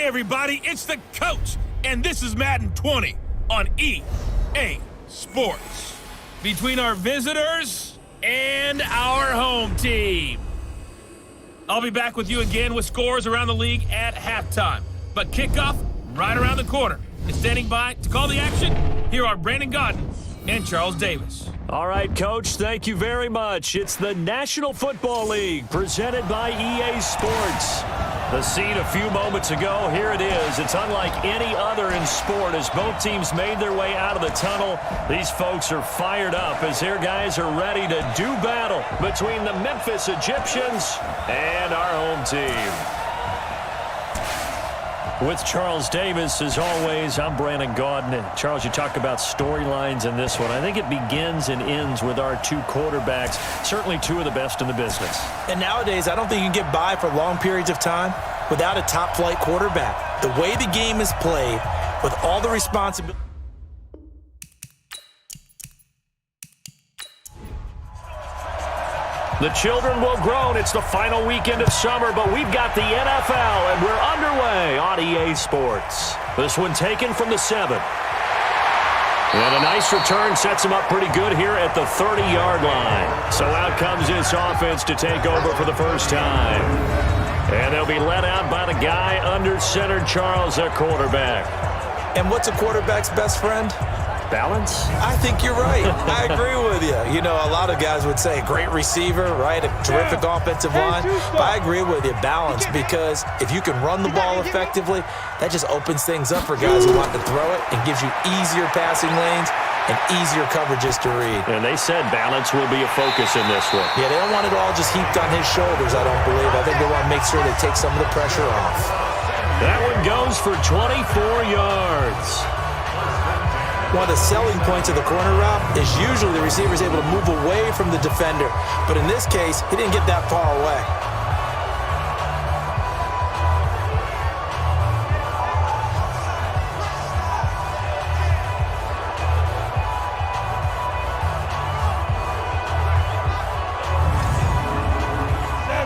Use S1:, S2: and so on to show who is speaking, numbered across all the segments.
S1: Hey everybody, it's the coach, and this is Madden 20 on EA Sports. Between our visitors and our home team. I'll be back with you again with scores around the league at halftime. But kickoff right around the corner. And standing by to call the action, here are Brandon Godden and Charles Davis.
S2: All right, Coach, thank you very much. It's the National Football League presented by EA Sports. The scene a few moments ago, here it is. It's unlike any other in sport as both teams made their way out of the tunnel. These folks are fired up as their guys are ready to do battle between the Memphis Egyptians and our home team. With Charles Davis, as always, I'm Brandon Godden. Charles, you talk about storylines in this one. I think it begins and ends with our two quarterbacks, certainly two of the best in the business.
S3: And nowadays, I don't think you can get by for long periods of time without a top-flight quarterback. The way the game is played, with all the responsibility.
S2: The children will groan. It's the final weekend of summer, but we've got the NFL, and we're underway on EA Sports. This one taken from the 7. And a nice return sets them up pretty good here at the 30-yard line. So out comes this offense to take over for the first time. And they'll be led out by the guy under center, Charles, their quarterback.
S3: And what's a quarterback's best friend?
S2: Balance?
S3: I think you're right. I agree with you. You know, a lot of guys would say great receiver, right? A terrific offensive line. But I agree with you, balance, because if you can run the ball effectively, that just opens things up for guys who want to throw it and gives you easier passing lanes and easier coverages to read.
S2: And they said balance will be a focus in this one.
S3: Yeah, they don't want it all just heaped on his shoulders, I don't believe. I think they want to make sure they take some of the pressure off.
S2: That one goes for 24 yards.
S3: One of the selling points of the corner route is usually the receiver is able to move away from the defender. But in this case, he didn't get that far away.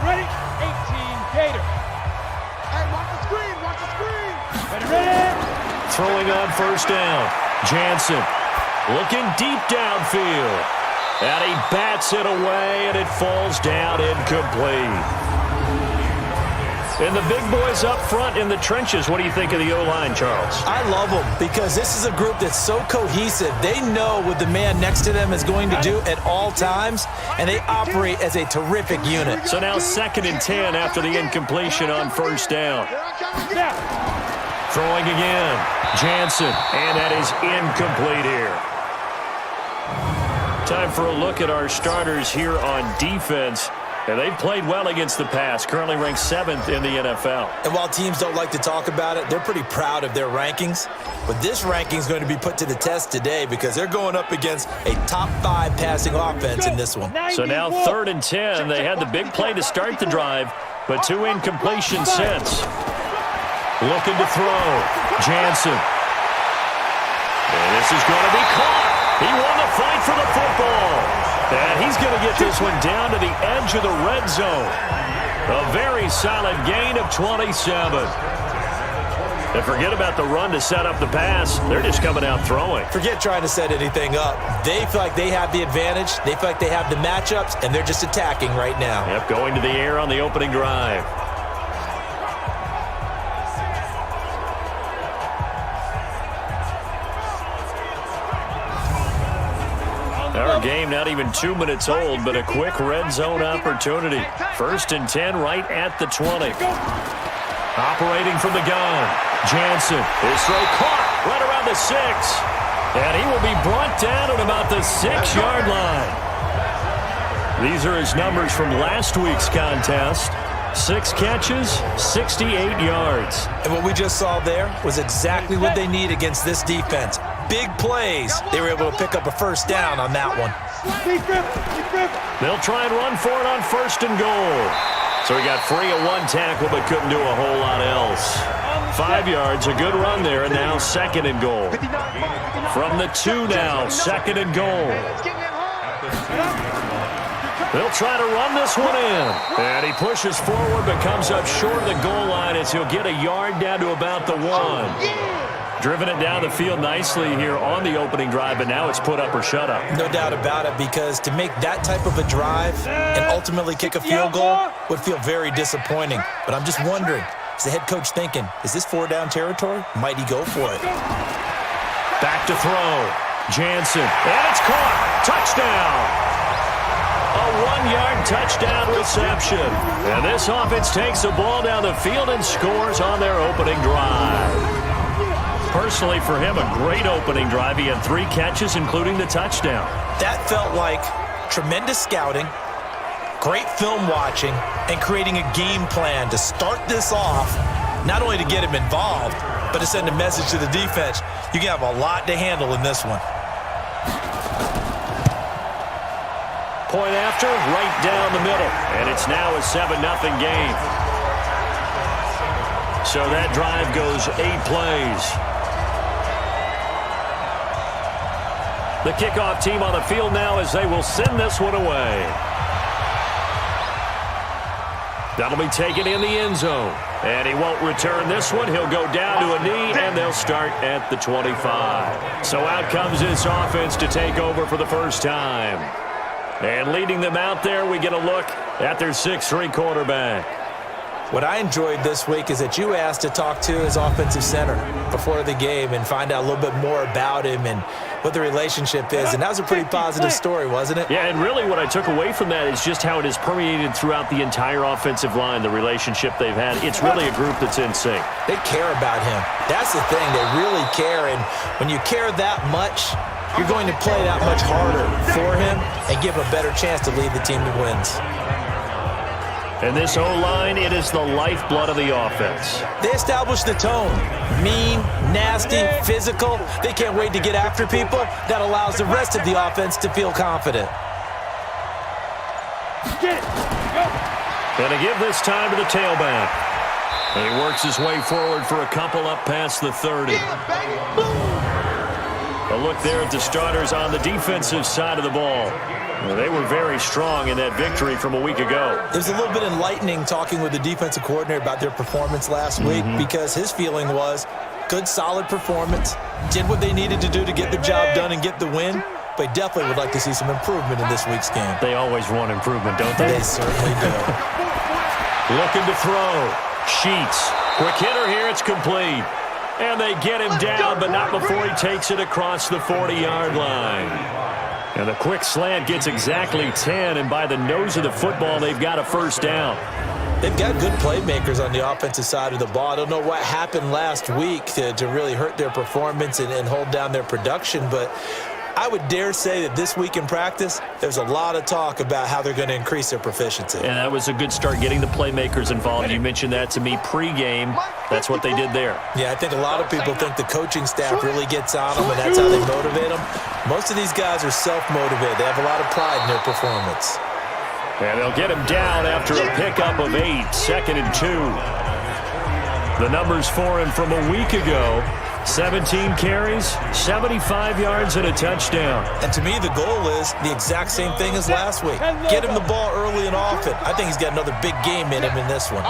S4: Ready? 18, Gator. Hey, watch the screen, watch the screen. Ready?
S2: Throwing on first down. Jansen looking deep downfield. And he bats it away, and it falls down incomplete. And the big boys up front in the trenches. What do you think of the O-line, Charles?
S3: I love them because this is a group that's so cohesive. They know what the man next to them is going to do at all times, and they operate as a terrific unit.
S2: So now 2nd and 10 after the incompletion on first down. Throwing again. Jansen, and that is incomplete here. Time for a look at our starters here on defense. And they've played well against the pass, currently ranked 7th in the NFL.
S3: And while teams don't like to talk about it, they're pretty proud of their rankings. But this ranking is going to be put to the test today because they're going up against a top 5 passing offense in this one.
S2: So now 3rd and 10. They had the big play to start the drive, but 2 incompletions since. Looking to throw. Jansen. And this is going to be caught. He won the fight for the football. And he's going to get this one down to the edge of the red zone. A very solid gain of 27. And forget about the run to set up the pass. They're just coming out throwing.
S3: Forget trying to set anything up. They feel like they have the advantage. They feel like they have the matchups, and they're just attacking right now.
S2: Yep, going to the air on the opening drive. Our game not even 2 minutes old, but a quick red zone opportunity. 1st and 10 right at the 20. Operating from the gun. Jansen. His throw caught right around the 6. And he will be brought down at about the 6-yard line. These are his numbers from last week's contest. 6 catches, 68 yards.
S3: And what we just saw there was exactly what they need against this defense. Big plays. They were able to pick up a first down on that one.
S2: They'll try and run for it on 1st and goal. So he got free of 1 tackle but couldn't do a whole lot else. 5 yards, a good run there, and now 2nd and goal. From the 2 now, 2nd and goal. They'll try to run this one in. And he pushes forward but comes up short of the goal line as he'll get a yard down to about the 1. Driven it down the field nicely here on the opening drive, but now it's put up or shut up.
S3: No doubt about it, because to make that type of a drive and ultimately kick a field goal would feel very disappointing. But I'm just wondering, is the head coach thinking, is this 4-down territory? Might he go for it?
S2: Back to throw. Jansen. And it's caught. Touchdown. A 1-yard touchdown reception. And this offense takes the ball down the field and scores on their opening drive. Personally, for him, a great opening drive. He had 3 catches, including the touchdown.
S3: That felt like tremendous scouting, great film watching, and creating a game plan to start this off, not only to get him involved, but to send a message to the defense. You can have a lot to handle in this one.
S2: Point after, right down the middle. And it's now a 7-0 game. So that drive goes 8 plays. The kickoff team on the field now as they will send this one away. That'll be taken in the end zone. And he won't return this one. He'll go down to a knee, and they'll start at the 25. So out comes this offense to take over for the first time. And leading them out there, we get a look at their 6'3" quarterback.
S3: What I enjoyed this week is that you asked to talk to his offensive center before the game and find out a little bit more about him and what the relationship is. And that was a pretty positive story, wasn't it?
S2: Yeah, and really what I took away from that is just how it has permeated throughout the entire offensive line, the relationship they've had. It's really a group that's in sync.
S3: They care about him. That's the thing. They really care. And when you care that much, you're going to play that much harder for him and give him a better chance to lead the team to wins.
S2: And this O-line, it is the lifeblood of the offense.
S3: They establish the tone. Mean, nasty, physical. They can't wait to get after people. That allows the rest of the offense to feel confident.
S2: And to give this time to the tailback. And he works his way forward for a couple up past the 30. A look there at the starters on the defensive side of the ball. Well, they were very strong in that victory from a week ago.
S3: It was a little bit enlightening talking with the defensive coordinator about their performance last week because his feeling was good, solid performance, did what they needed to do to get the job done and get the win, but definitely would like to see some improvement in this week's game.
S2: They always want improvement, don't they?
S3: They certainly do.
S2: Looking to throw. Sheets. Quick hitter here, it's complete. And they get him down, but not before he takes it across the 40-yard line. And the quick slant gets exactly 10, and by the nose of the football, they've got a first down.
S3: They've got good playmakers on the offensive side of the ball. I don't know what happened last week to really hurt their performance and hold down their production, but I would dare say that this week in practice, there's a lot of talk about how they're going to increase their proficiency.
S2: And that was a good start, getting the playmakers involved. You mentioned that to me pregame. That's what they did there.
S3: Yeah, I think a lot of people think the coaching staff really gets on them, and that's how they motivate them. Most of these guys are self-motivated. They have a lot of pride in their performance.
S2: And they'll get him down after a pickup of 8, 2nd and 2. The numbers for him from a week ago: 17 carries, 75 yards, and a touchdown.
S3: And to me, the goal is the exact same thing as last week. Get him the ball early and often. I think he's got another big game in him in this one.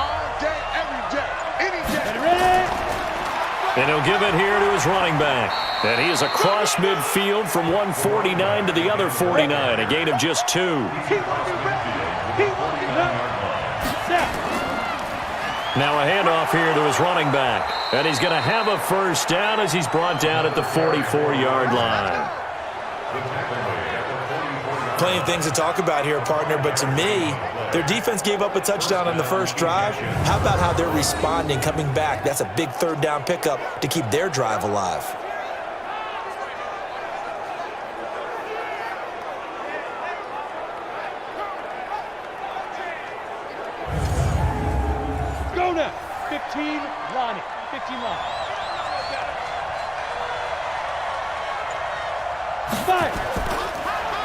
S2: And he'll give it here to his running back. And he is across midfield from 149 to the other 49, a gain of just 2. Now a handoff here to his running back. And he's going to have a first down as he's brought down at the 44-yard line.
S3: Plenty of things to talk about here, partner, but to me, their defense gave up a touchdown on the first drive. How about how they're responding, coming back? That's a big 3rd down pickup to keep their drive alive.
S4: Go now. 15 line. 15 line. 5.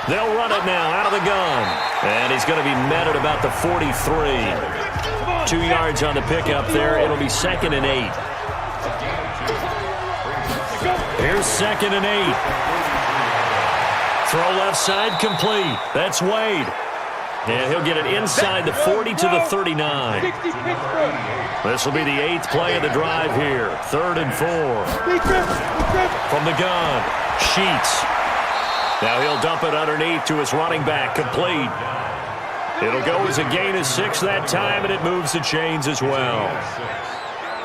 S2: They'll run it now out of the gun. And he's going to be met at about the 43. 2 yards on the pickup there. It'll be 2nd and 8. Here's 2nd and 8. Throw left side complete. That's Wade. And he'll get it inside the 40 to the 39.
S4: 60 Pittsburgh.
S2: This will be the 8th play of the drive here. 3rd and 4. From the gun, Sheets. Now he'll dump it underneath to his running back, complete. It'll go as a gain of 6 that time, and it moves the chains as well.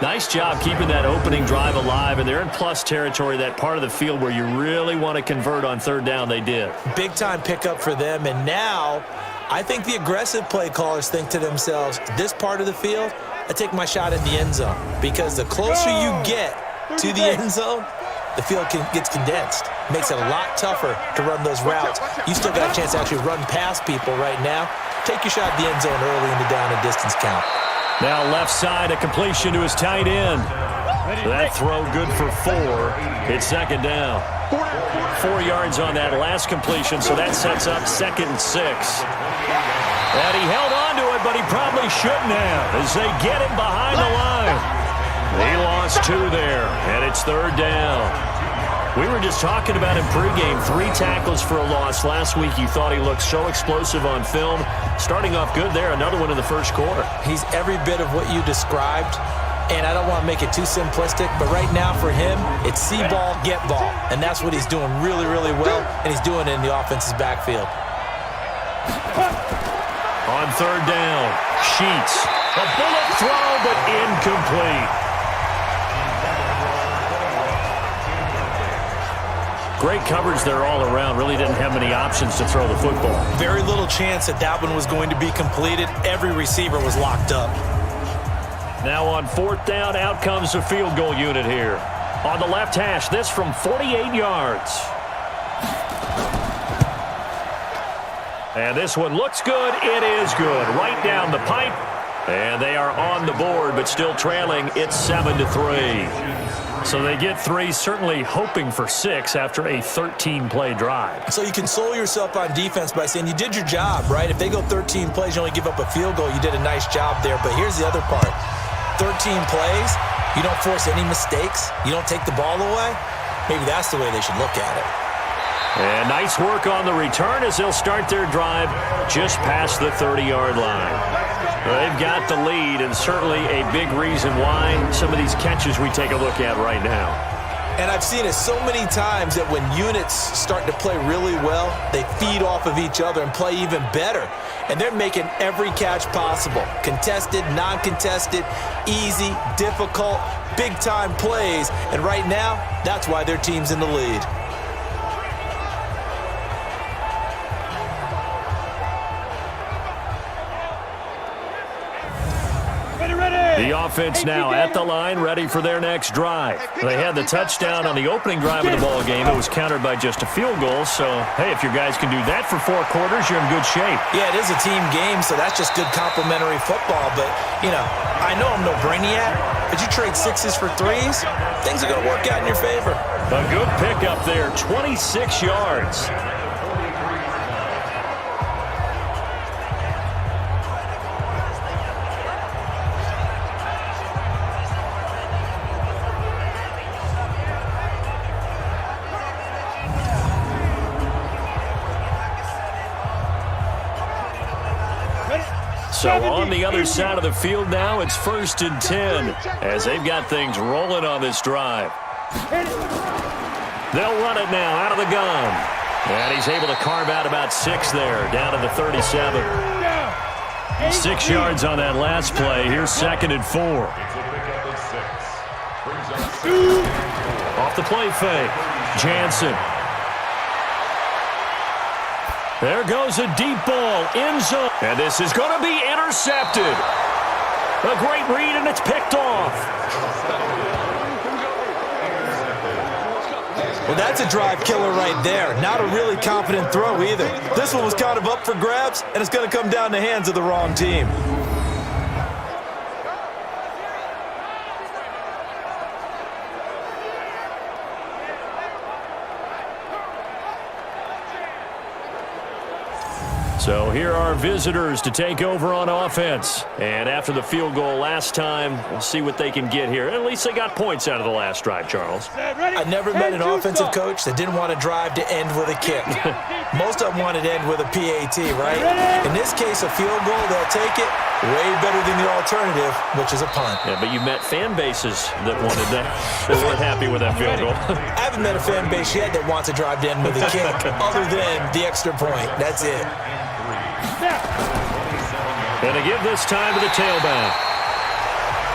S2: Nice job keeping that opening drive alive, and they're in plus territory, that part of the field where you really want to convert on 3rd down. They did.
S3: Big-time pickup for them, and now I think the aggressive play callers think to themselves, this part of the field, I take my shot at the end zone, because the closer you get to the end zone, the field gets condensed. Makes it a lot tougher to run those routes. You still got a chance to actually run past people right now. Take your shot at the end zone early in the down and distance count.
S2: Now left side, a completion to his tight end. That throw good for 4. It's 2nd down. 4 yards on that last completion, so that sets up 2nd and 6. And he held on to it, but he probably shouldn't have as they get him behind the line. He lost 2 there, and it's 3rd down. We were just talking about him pregame. 3 tackles for a loss. Last week you thought he looked so explosive on film. Starting off good there. Another one in the 1st quarter.
S3: He's every bit of what you described, and I don't want to make it too simplistic, but right now for him, it's see ball, get ball. And that's what he's doing really, really well, and he's doing it in the offense's backfield.
S2: On 3rd down, Sheets. A bullet throw, but incomplete. Great coverage there all around. Really didn't have many options to throw the football.
S3: Very little chance that one was going to be completed. Every receiver was locked up.
S2: Now on 4th down, out comes the field goal unit here. On the left hash, this from 48 yards. And this one looks good. It is good. Right down the pipe. And they are on the board, but still trailing. It's 7-3. So they get 3, certainly hoping for 6 after a 13-play drive.
S3: So you console yourself on defense by saying you did your job, right? If they go 13 plays, you only give up a field goal, you did a nice job there. But here's the other part. 13 plays, you don't force any mistakes, you don't take the ball away. Maybe that's the way they should look at it.
S2: And nice work on the return as they'll start their drive just past the 30-yard line. They've got the lead, and certainly a big reason why some of these catches we take a look at right now.
S3: And I've seen it so many times that when units start to play really well, they feed off of each other and play even better. And they're making every catch possible. Contested, non-contested, easy, difficult, big-time plays. And right now, that's why their team's in the lead.
S2: The offense now at the line, ready for their next drive. They had the touchdown on the opening drive of the ball game. It was countered by just a field goal. So, hey, if your guys can do that for 4 quarters, you're in good shape.
S3: Yeah, it is a team game, so that's just good complementary football. But, you know, I know I'm no brainiac, but you trade 6s for 3s, things are going to work out in your favor.
S2: A good pickup there, 26 yards. So on the other side of the field now, it's 1st and 10 as they've got things rolling on this drive. They'll run it now out of the gun. And he's able to carve out about 6 there, down to the 37. 6 yards on that last play. Here's 2nd and 4. Off the play fake, Jansen. There goes a deep ball, end zone. And this is going to be intercepted. A great read, and it's picked off.
S3: Well, that's a drive killer right there. Not a really confident throw either. This one was kind of up for grabs, and it's going to come down the hands of the wrong team.
S2: So here are visitors to take over on offense. And after the field goal last time, we'll see what they can get here. At least they got points out of the last drive, Charles.
S3: I never met an offensive coach that didn't want to drive to end with a kick. Most of them want it to end with a PAT, right? In this case, a field goal, they'll take it. Way better than the alternative, which is a punt.
S2: Yeah, but you met fan bases that wanted that, that weren't happy with that field goal.
S3: I haven't met a fan base yet that wants to drive to end with a kick other than the extra point. That's it.
S2: And to give this time to the tailback.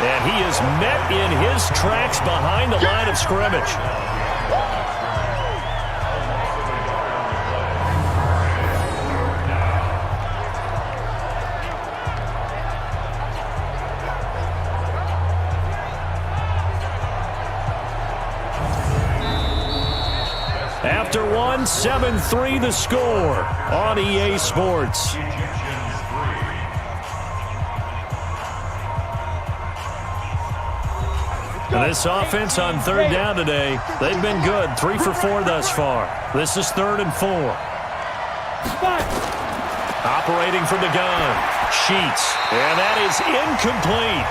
S2: And he is met in his tracks behind the line of scrimmage. After one, 7-3 the score on EA Sports. This offense on third down today, they've been good. 3 for 4 thus far. This is 3rd and 4. Operating from the gun, Sheets, and that is incomplete.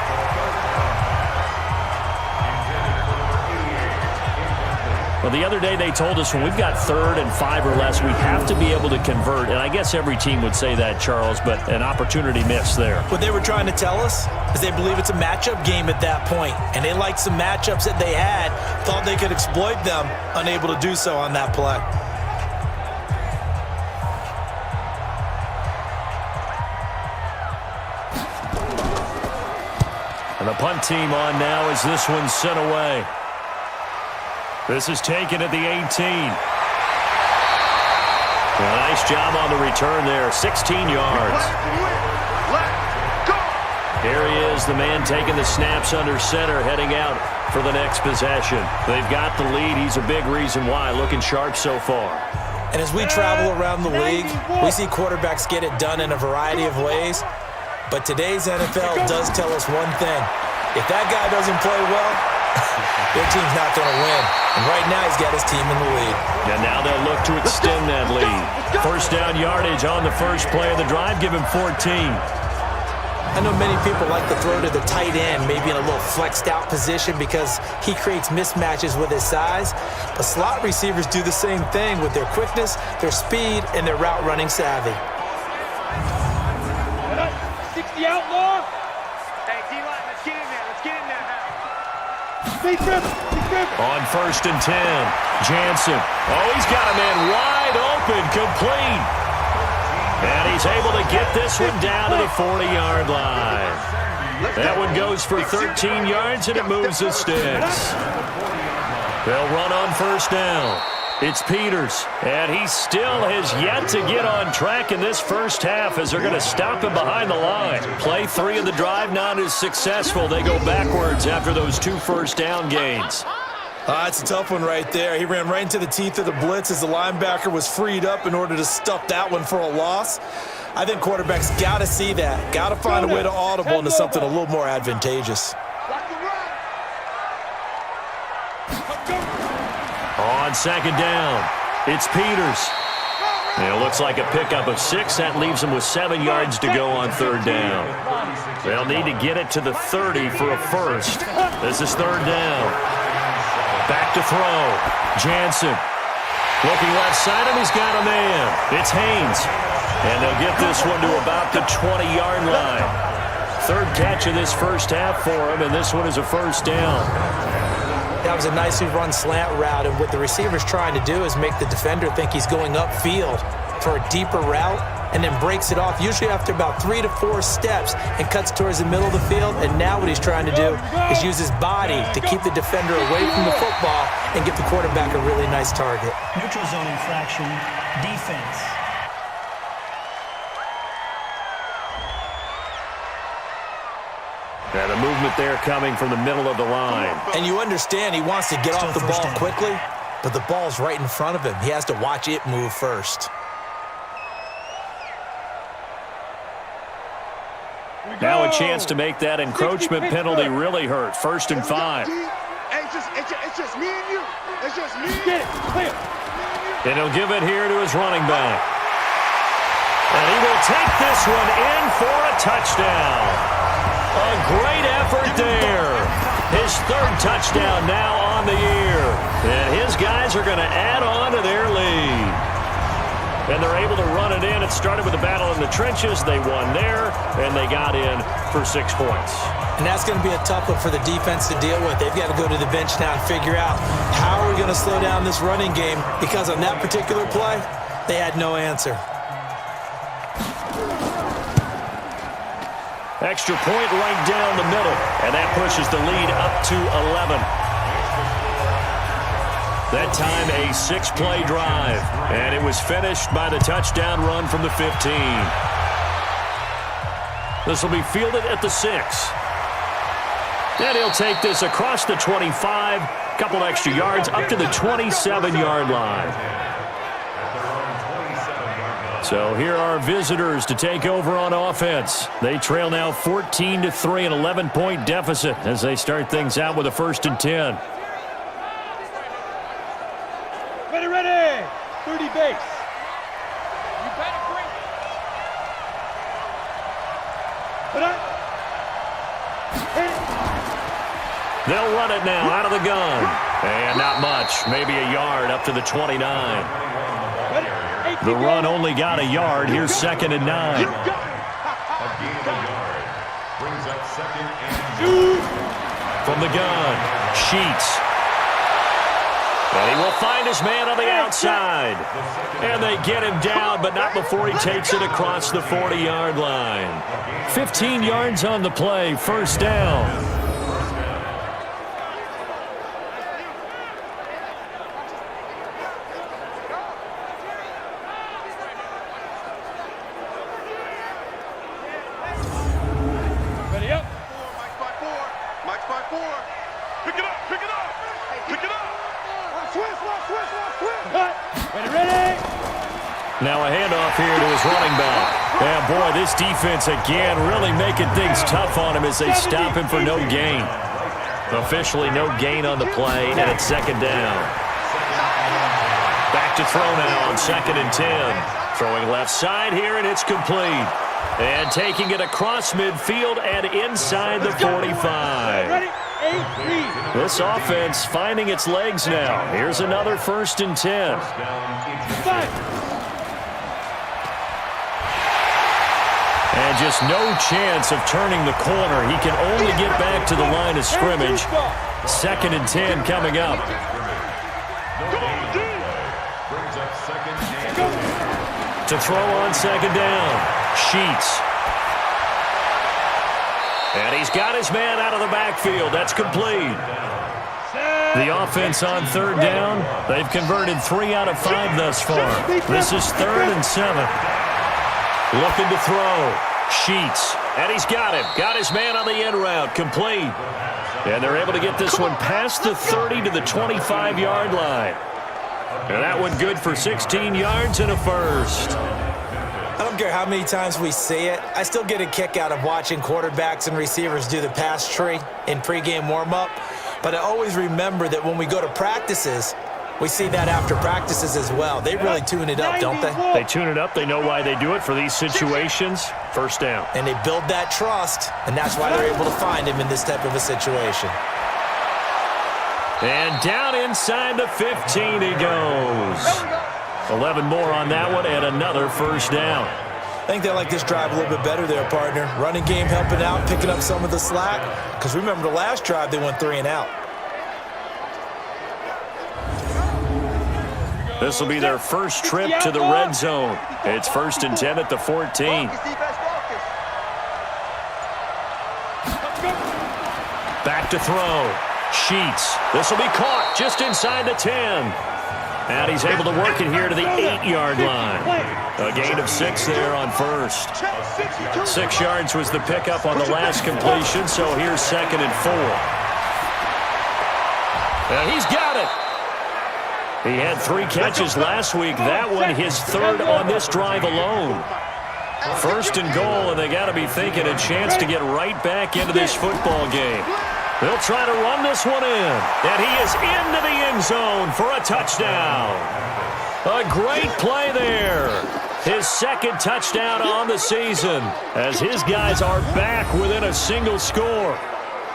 S2: Well, the other day they told us when we've got 3rd and 5 or less, we have to be able to convert. And I guess every team would say that, Charles, but an opportunity missed there.
S3: What they were trying to tell us is they believe it's a matchup game at that point. And they liked some matchups that they had, thought they could exploit them, unable to do so on that play.
S2: And the punt team on now as this one's sent away. This is taken at the 18. A nice job on the return there, 16 yards. Here he is, the man taking the snaps under center, heading out for the next possession. They've got the lead. He's a big reason why, looking sharp so far.
S3: And as we travel around the league, we see quarterbacks get it done in a variety of ways. But today's NFL does tell us one thing. If that guy doesn't play well, their team's not going to win. And right now, he's got his team in the lead.
S2: And now they'll look to extend that lead. First down yardage on the first play of the drive. Give him 14.
S3: I know many people like to throw to the tight end, maybe in a little flexed out position because he creates mismatches with his size. But slot receivers do the same thing with their quickness, their speed, and their route running savvy.
S4: 60 outlaw. Hey, D-line, let's get in there. Let's get in there now.
S2: On 1st and 10, Jansen. Oh, he's got a man wide open, complete. And he's able to get this one down to the 40-yard line. That one goes for 13 yards, and it moves the sticks. They'll run on 1st down. It's Peters, and he still has yet to get on track in this first half as they're going to stop him behind the line. Play 3 of the drive not as successful. They go backwards after those 2 first down gains.
S3: It's a tough one right there. He ran right into the teeth of the blitz as the linebacker was freed up in order to stuff that one for a loss. I think quarterbacks got to see that, got to find a way to audible into something a little more advantageous.
S2: On 2nd down, it's Peters. It looks like a pickup of 6. That leaves them with 7 yards to go on 3rd down. They'll need to get it to the 30 for a first. This is 3rd down. Back to throw. Jansen. Looking left side, and he's got a man. It's Haynes. And they'll get this one to about the 20-yard line. 3rd catch of this first half for him, and this one is a first down.
S3: That was a nicely run slant route, and what the receiver's trying to do is make the defender think he's going upfield for a deeper route, and then breaks it off, usually after about 3 to 4 steps, and cuts towards the middle of the field. And now what he's trying to do is use his body to keep the defender away from the football and give the quarterback a really nice target.
S5: Neutral zone infraction, defense.
S2: And the movement there coming from the middle of the line.
S3: And you understand he wants to get off the ball quickly, but the ball's right in front of him. He has to watch it move first.
S2: Now a chance to make that encroachment penalty really hurt. 1st and 5.
S4: It's just me and you. It's just me. Get it. Clear.
S2: And he'll give it here to his running back. And he will take this one in for a touchdown. A great effort there. His 3rd touchdown now on the year. And his guys are going to add on to their lead. and they're able to run it in. It started with a battle in the trenches. They won there, and they got in for 6 points.
S3: And that's going to be a tough one for the defense to deal with. They've got to go to the bench now and figure out how are we going to slow down this running game, because on that particular play, they had no answer.
S2: Extra point right down the middle, and that pushes the lead up to 11. That time a 6-play drive, and it was finished by the touchdown run from the 15. This will be fielded at the 6. And he'll take this across the 25, couple extra yards up to the 27-yard line. So here are visitors to take over on offense. They trail now 14-3, an 11-point deficit as they start things out with a 1st and 10.
S4: Ready, 30 base. You better bring it. Put up.
S2: They'll run it now out of the gun. And not much, maybe a yard up to the 29. The run only got a yard. Here's 2nd and 9. From the gun, Sheets. And he will find his man on the outside. And they get him down, but not before he takes it across the 40-yard line. 15 yards on the play, 1st down. Now a handoff here to his running back. And boy, this defense again really making things tough on him as they stop him for no gain. Officially no gain on the play, and it's 2nd down. Back to throw now on 2nd and 10. Throwing left side here, and it's complete. And taking it across midfield and inside the 45. This offense finding its legs now. Here's another 1st and 10. And just no chance of turning the corner. He can only get back to the line of scrimmage. 2nd and 10 coming up. To throw on 2nd down. Sheets. And he's got his man out of the backfield. That's complete. The offense on 3rd down. They've converted 3 out of 5 thus far. This is 3rd and 7. Looking to throw. Sheets. And he's got him. Got his man on the end route. Complete. And they're able to get this one past the 30 to the 25-yard line. And that one good for 16 yards and a 1st.
S3: I don't care how many times we see it. I still get a kick out of watching quarterbacks and receivers do the pass tree in pregame warm-up. But I always remember that when we go to practices, we see that after practices as well. They really tune it up, don't they?
S2: They tune it up. They know why they do it for these situations. 1st down.
S3: And they build that trust, and that's why they're able to find him in this type of a situation.
S2: And down inside the 15 he goes. 11 more on that one and another 1st down.
S3: I think they like this drive a little bit better there, partner. Running game helping out, picking up some of the slack. Because remember the last drive, they went 3 and out.
S2: This will be their first trip to the red zone. It's 1st and 10 at the 14. Back to throw. Sheets. This will be caught just inside the 10. And he's able to work it here to the 8-yard line. A gain of 6 there on 1st. 6 yards was the pickup on the last completion, so here's 2nd and 4. And he's got it. He had 3 catches last week. That one his 3rd on this drive alone. 1st and goal, and they got to be thinking a chance to get right back into this football game. They'll try to run this one in, and he is into the end zone for a touchdown. A great play there. His 2nd touchdown on the season as his guys are back within a single score.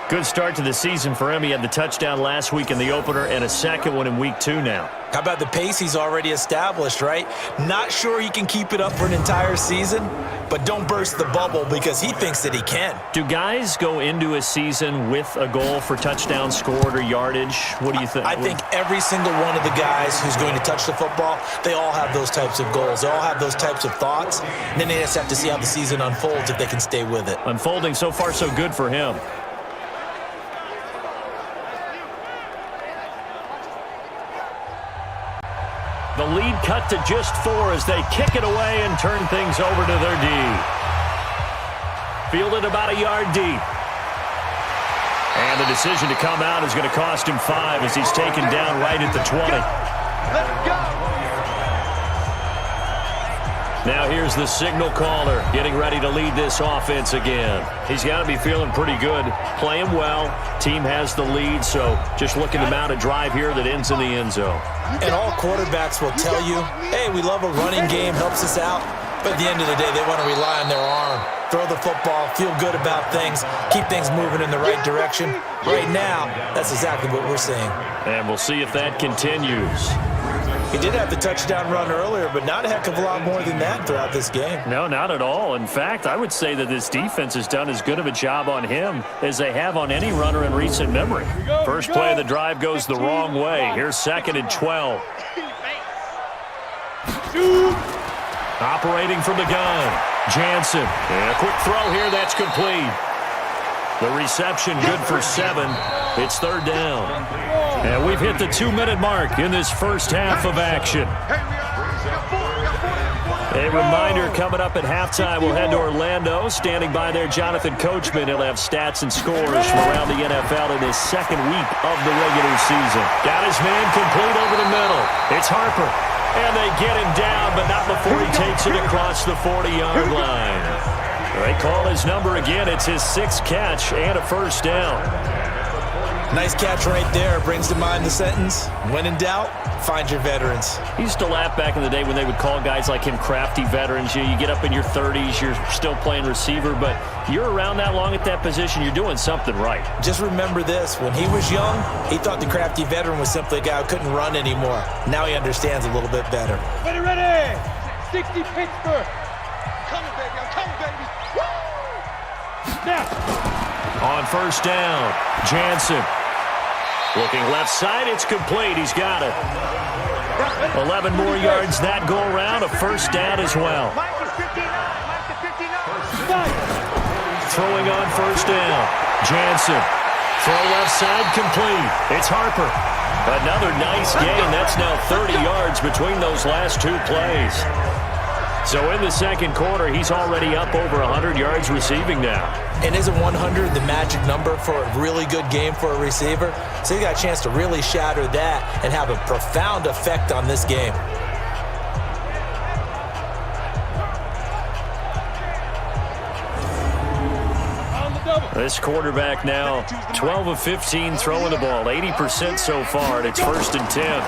S2: Good start to the season for him. He had the touchdown last week in the opener and a second one in week 2 now.
S3: How about the pace he's already established, right? Not sure he can keep it up for an entire season, but don't burst the bubble because he thinks that he can.
S2: Do guys go into a season with a goal for touchdowns scored or yardage? What do you think?
S3: I think every single one of the guys who's going to touch the football, they all have those types of goals. They all have those types of thoughts. And then they just have to see how the season unfolds if they can stay with it.
S2: Unfolding so far so good for him. The lead cut to just 4 as they kick it away and turn things over to their D. Fielded about a yard deep. And the decision to come out is going to cost him 5 as he's taken down right at the 20.
S4: Let's go.
S2: Now here's the signal caller getting ready to lead this offense again. He's got to be feeling pretty good, playing well. Team has the lead, so just looking to mount a drive here that ends in the end zone.
S3: And all quarterbacks will tell you, hey, we love a running game, helps us out. But at the end of the day, they want to rely on their arm. Throw the football, feel good about things, keep things moving in the right direction. Right now, that's exactly what we're seeing.
S2: And we'll see if that continues.
S3: He did have the touchdown run earlier, but not a heck of a lot more than that throughout this game.
S2: No, not at all. In fact, I would say that this defense has done as good of a job on him as they have on any runner in recent memory. First play of the drive goes the wrong way. Here's 2nd and 12. Operating from the gun, Jansen. And a quick throw here, that's complete. The reception good for 7. It's 3rd down. And we've hit the 2-minute mark in this first half of action. A reminder coming up at halftime, we'll head to Orlando. Standing by there, Jonathan Coachman. He'll have stats and scores from around the NFL in his 2nd week of the regular season. Got his man complete over the middle. It's Harper. And they get him down, but not before he takes it across the 40-yard line. They call his number again. It's his 6th catch and a first down.
S3: Nice catch right there. Brings to mind the sentence, when in doubt, find your veterans.
S2: He used to laugh back in the day when they would call guys like him crafty veterans. You get up in your 30s, you're still playing receiver, but you're around that long at that position, you're doing something right.
S3: Just remember this. When he was young, he thought the crafty veteran was simply a guy who couldn't run anymore. Now he understands a little bit better.
S4: Ready. 60 Pittsburgh. Coming, baby. I'm coming, baby. Woo! Now.
S2: On first down, Jansen. Looking left side, it's complete. He's got it. 11 more yards that go around, a first down as well. Throwing on first down, Jansen. Throw left side, complete. It's Harper. Another nice gain. That's now 30 yards between those last 2 plays. So in the 2nd quarter, he's already up over 100 yards receiving now.
S3: And isn't 100 the magic number for a really good game for a receiver? So you got a chance to really shatter that and have a profound effect on this game.
S2: This quarterback now 12 of 15 throwing the ball, 80% so far, and it's 1st and 10.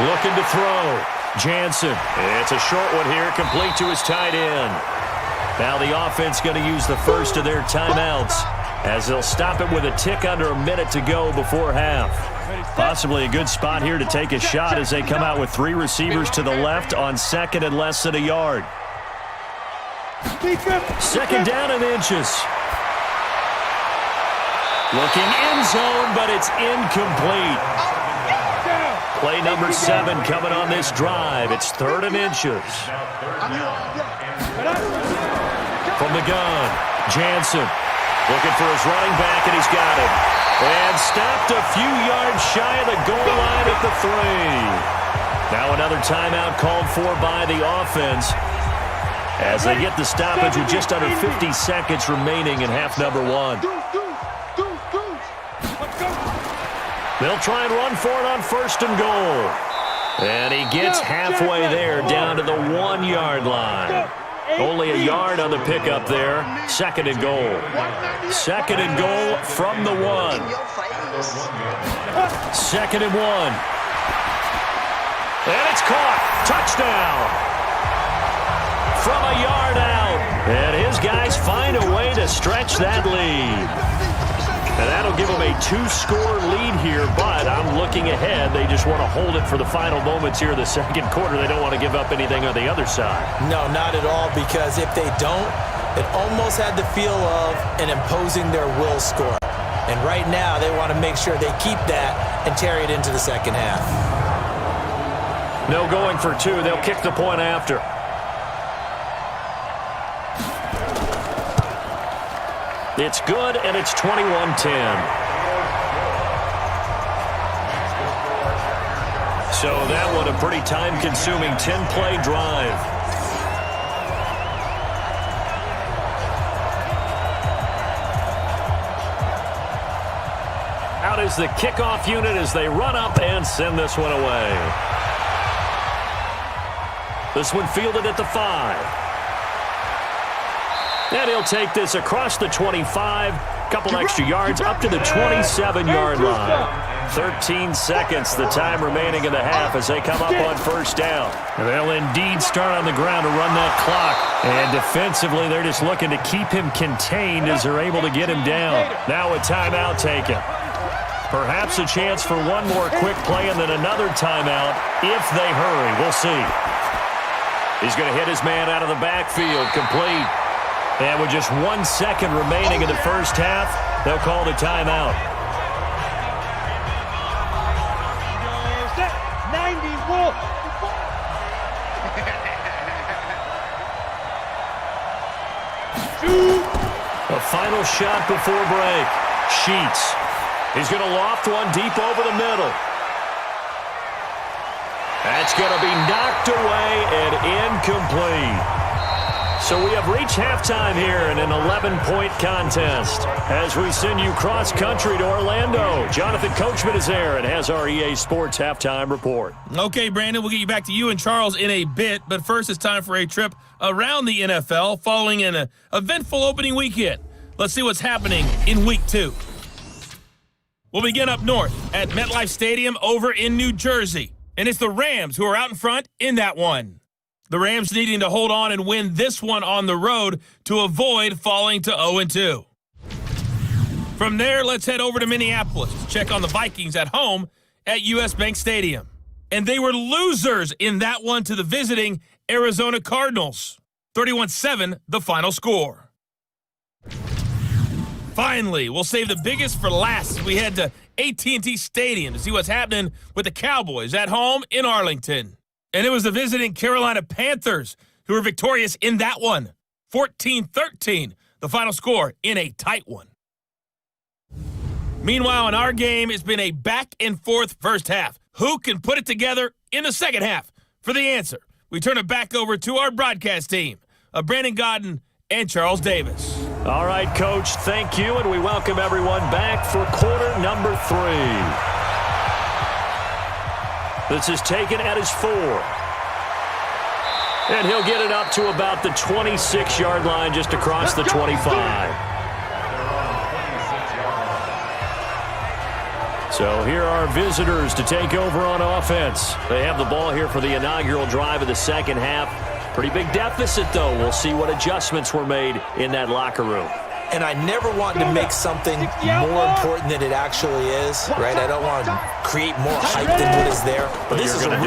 S2: Looking to throw. Jansen. It's a short one here, complete to his tight end. Now the offense going to use the first of their timeouts as they'll stop it with a tick under a minute to go before half. Possibly a good spot here to take a shot as they come out with 3 receivers to the left on 2nd and less than a yard. 2nd down and inches. Looking end zone, but it's incomplete. Play number 7 coming on this drive. It's 3rd and inches. From the gun, Jansen looking for his running back, and he's got it. And stopped a few yards shy of the goal line at the 3. Now another timeout called for by the offense as they get the stoppage with just under 50 seconds remaining in half number 1. They'll try and run for it on 1st and goal. And he gets halfway there down to the 1-yard line. Only a yard on the pickup there. 2nd and goal. 2nd and goal from the 1. 2nd and 1. And it's caught. Touchdown. From a yard out. And his guys find a way to stretch that lead. And that'll give them a 2-score lead here, but I'm looking ahead. They just want to hold it for the final moments here in the second quarter. They don't want to give up anything on the other side.
S3: No, not at all, because if they don't, it almost had the feel of an imposing their will score. And right now, they want to make sure they keep that and carry it into the second half.
S2: No going for two. They'll kick the point after. It's good, and it's 21-10. So that one a pretty time-consuming 10-play drive. Out is the kickoff unit as they run up and send this one away. This one fielded at the 5. And he'll take this across the 25, couple extra yards up to the 27-yard line. 13 seconds, the time remaining in the half as they come up on first down. They'll indeed start on the ground to run that clock. And defensively, they're just looking to keep him contained as they're able to get him down. Now a timeout taken. Perhaps a chance for one more quick play and then another timeout if they hurry. We'll see. He's going to hit his man out of the backfield, complete. And with just 1 second remaining in the first half, they'll call the timeout.
S4: 90 Wolf.
S2: A final shot before break. Sheets. He's going to loft one deep over the middle. That's going to be knocked away and incomplete. So we have reached halftime here in an 11-point contest. As we send you cross-country to Orlando, Jonathan Coachman is there and has our EA Sports halftime report.
S1: Okay, Brandon, we'll get you back to you and Charles in a bit, but first it's time for a trip around the NFL following an eventful opening weekend. Let's see what's happening in Week 2. We'll begin up north at MetLife Stadium over in New Jersey, and it's the Rams who are out in front in that one. The Rams needing to hold on and win this one on the road to avoid falling to 0-2. From there, let's head over to Minneapolis to check on the Vikings at home at US Bank Stadium. And they were losers in that one to the visiting Arizona Cardinals. 31-7, the final score. Finally, we'll save the biggest for last as we head to AT&T Stadium to see what's happening with the Cowboys at home in Arlington. And it was the visiting Carolina Panthers who were victorious in that one. 14-13, the final score in a tight one. Meanwhile, in our game, it's been a back-and-forth first half. Who can put it together in the second half? For the answer, we turn it back over to our broadcast team of Brandon Godden and Charles Davis.
S2: All right, Coach, thank you, and we welcome everyone back for quarter number 3. This is taken at his 4. And he'll get it up to about the 26-yard line just across the 25. So here are visitors to take over on offense. They have the ball here for the inaugural drive of the second half. Pretty big deficit, though. We'll see what adjustments were made in that locker room.
S3: And I never want to make something more important than it actually is, right? I don't want to create more hype than what is there. But this is I'm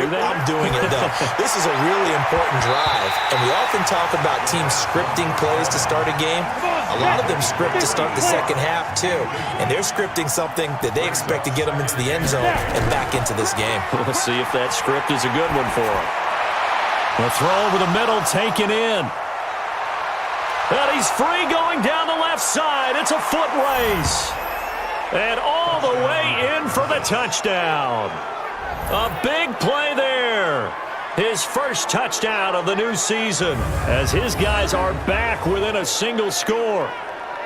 S3: doing it, though. This is a really important drive. And we often talk about teams scripting plays to start a game. A lot of them script to start the second half, too. And they're scripting something that they expect to get them into the end zone and back into this game.
S2: We'll see if that script is a good one for them. The throw over the middle, taken in. And he's free going down the left side. It's a foot race. And all the way in for the touchdown. A big play there. His first touchdown of the new season as his guys are back within a single score.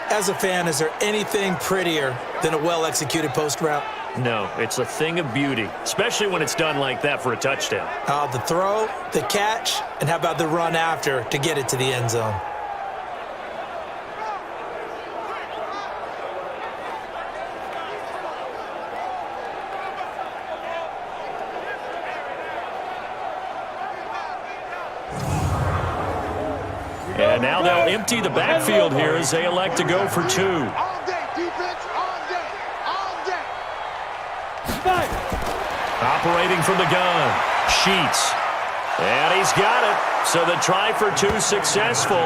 S3: As a fan, is there anything prettier than a well-executed post route?
S2: No, it's a thing of beauty, especially when it's done like that for a touchdown.
S3: The throw, the catch, and how about the run after to get it to the end zone?
S2: And now they'll empty the backfield here as they elect to go for 2.
S4: All day defense, all day
S2: Operating from the gun, Sheets. And he's got it. So the try for two successful.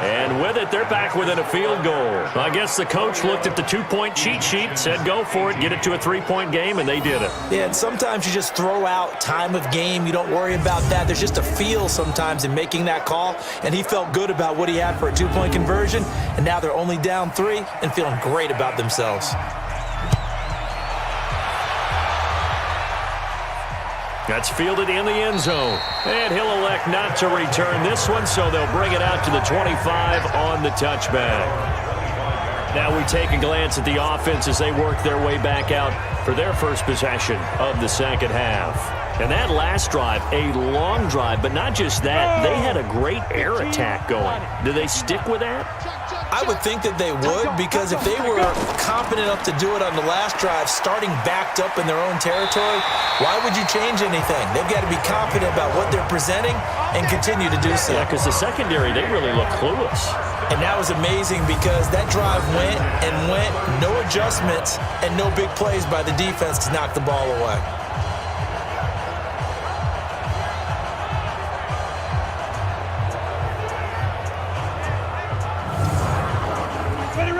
S2: And with it, they're back within a field goal. I guess the coach looked at the two-point cheat sheet, said go for it, get it to a three-point game, and they did it.
S3: Yeah, and sometimes you just throw out time of game. You don't worry about that. There's just a feel sometimes in making that call, and he felt good about what he had for a two-point conversion, and now they're only down 3 and feeling great about themselves.
S2: That's fielded in the end zone. And he'll elect not to return this one, so they'll bring it out to the 25 on the touchback. Now we take a glance at the offense as they work their way back out for their first possession of the second half. And that last drive, a long drive, but not just that, they had a great air attack going. Do they stick with that?
S3: I would think that they would, because if they were confident enough to do it on the last drive, starting backed up in their own territory, why would you change anything? They've got to be confident about what they're presenting and continue to do so.
S2: Yeah, because the secondary, they really look clueless.
S3: And that was amazing because that drive went and went, no adjustments, and no big plays by the defense to knock the ball away.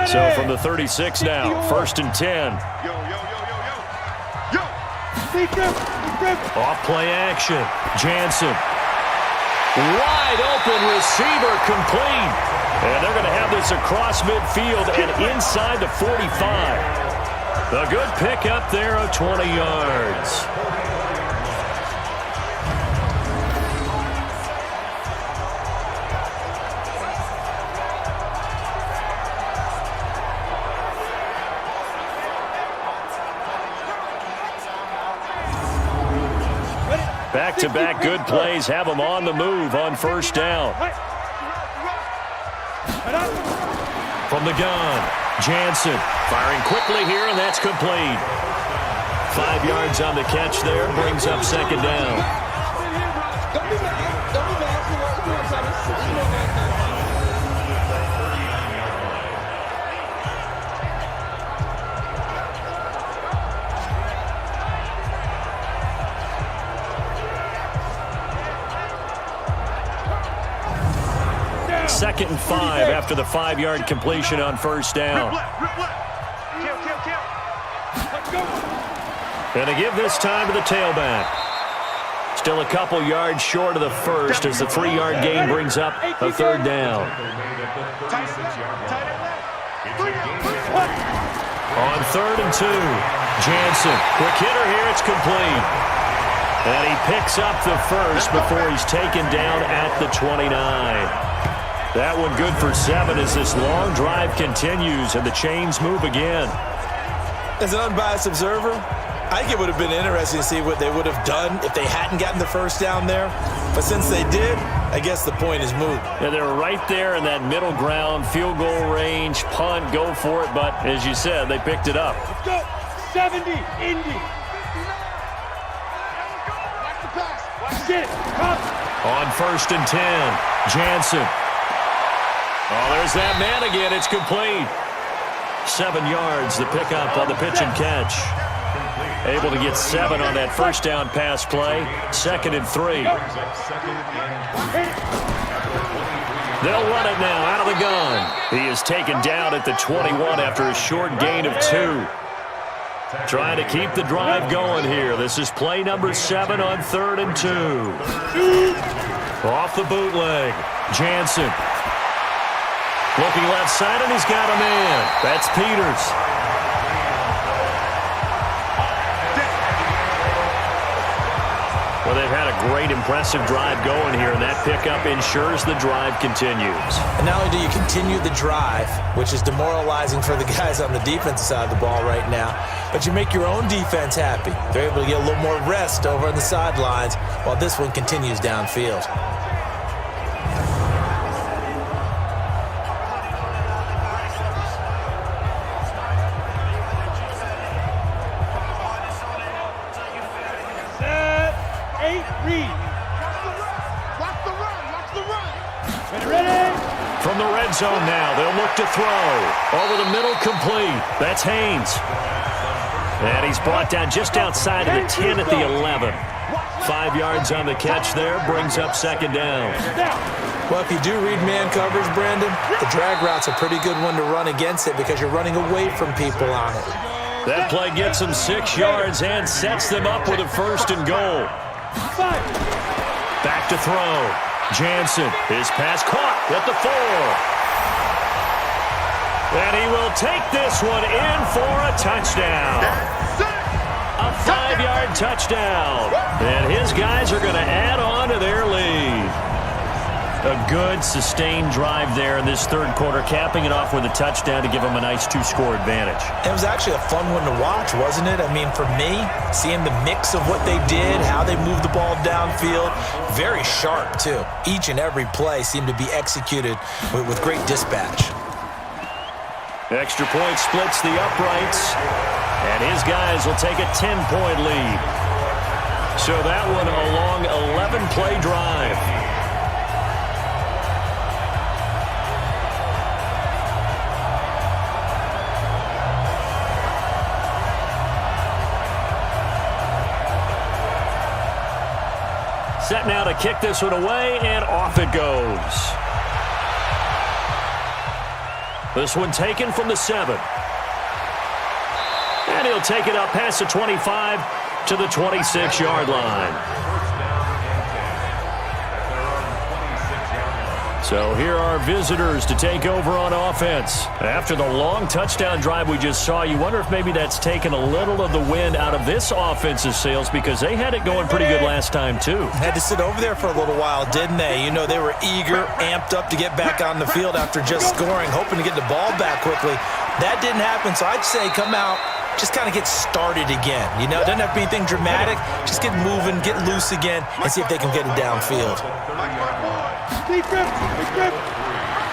S2: So from the 36 now, 1st and 10. Off play action. Jansen. Wide open receiver complete. And they're going to have this across midfield and inside the 45. A good pickup there of 20 yards. Back-to-back good plays have them on the move on first down. From the gun, Jansen firing quickly here, and that's complete. 5 yards on the catch there, brings up second down. Second and 5 after the 5-yard completion on first down. And they give this time to the tailback. Still a couple yards short of the first as the 3-yard gain brings up a third down. On 3rd and 2, Jansen, quick hitter here, it's complete. And he picks up the first before he's taken down at the 29. That one good for 7 as this long drive continues and the chains move again.
S3: As an unbiased observer, I think it would have been interesting to see what they would have done if they hadn't gotten the first down there. But since they did, I guess the point is moot.
S2: Yeah, they were right there in that middle ground, field goal range, punt, go for it. But as you said, they picked it up.
S4: Let's go. 70, Indy. Watch the pass. Watch it. Come.
S2: On 1st and 10, Jansen. Oh, there's that man again. It's complete. 7 yards, the pickup on the pitch and catch. Able to get 7 on that first down pass play. 2nd and 3. They'll run it now out of the gun. He is taken down at the 21 after a short gain of 2. Trying to keep the drive going here. This is play number 7 on 3rd and 2. Off the bootleg, Jansen. Looking left side, and he's got a man. That's Peters. Well, they've had a great, impressive drive going here, and that pickup ensures the drive continues.
S3: And not only do you continue the drive, which is demoralizing for the guys on the defensive side of the ball right now, but you make your own defense happy. They're able to get a little more rest over on the sidelines while this one continues downfield.
S2: From the red zone now, they'll look to throw. Over the middle, complete. That's Haynes. And he's brought down just outside of the 10 at the 11. 5 yards on the catch there, brings up second down.
S3: Well, if you do read man coverage, Brandon, the drag route's a pretty good one to run against it because you're running away from people on it.
S2: That play gets them 6 yards and sets them up with a first and goal. Back to throw. Jansen, his pass caught at the 4. And he will take this one in for a touchdown. A 5-yard touchdown. And his guys are going to add on to their lead. A good, sustained drive there in this third quarter, capping it off with a touchdown to give them a nice 2-score advantage.
S3: It was actually a fun one to watch, wasn't it? I mean, for me, seeing the mix of what they did, how they moved the ball downfield, very sharp, too. Each and every play seemed to be executed with great dispatch.
S2: Extra point splits the uprights, and his guys will take a 10-point lead. So that one a long 11-play drive. Set now to kick this one away, and off it goes. This one taken from the 7. And he'll take it up past the 25 to the 26-yard line. So here are visitors to take over on offense. After the long touchdown drive we just saw, you wonder if maybe that's taken a little of the wind out of this offense's sails because they had it going pretty good last time too.
S3: Had to sit over there for a little while, didn't they? You know, they were eager, amped up to get back on the field after just scoring, hoping to get the ball back quickly. That didn't happen, so I'd say come out, just kind of get started again. You know, it doesn't have to be anything dramatic. Just get moving, get loose again, and see if they can get it downfield.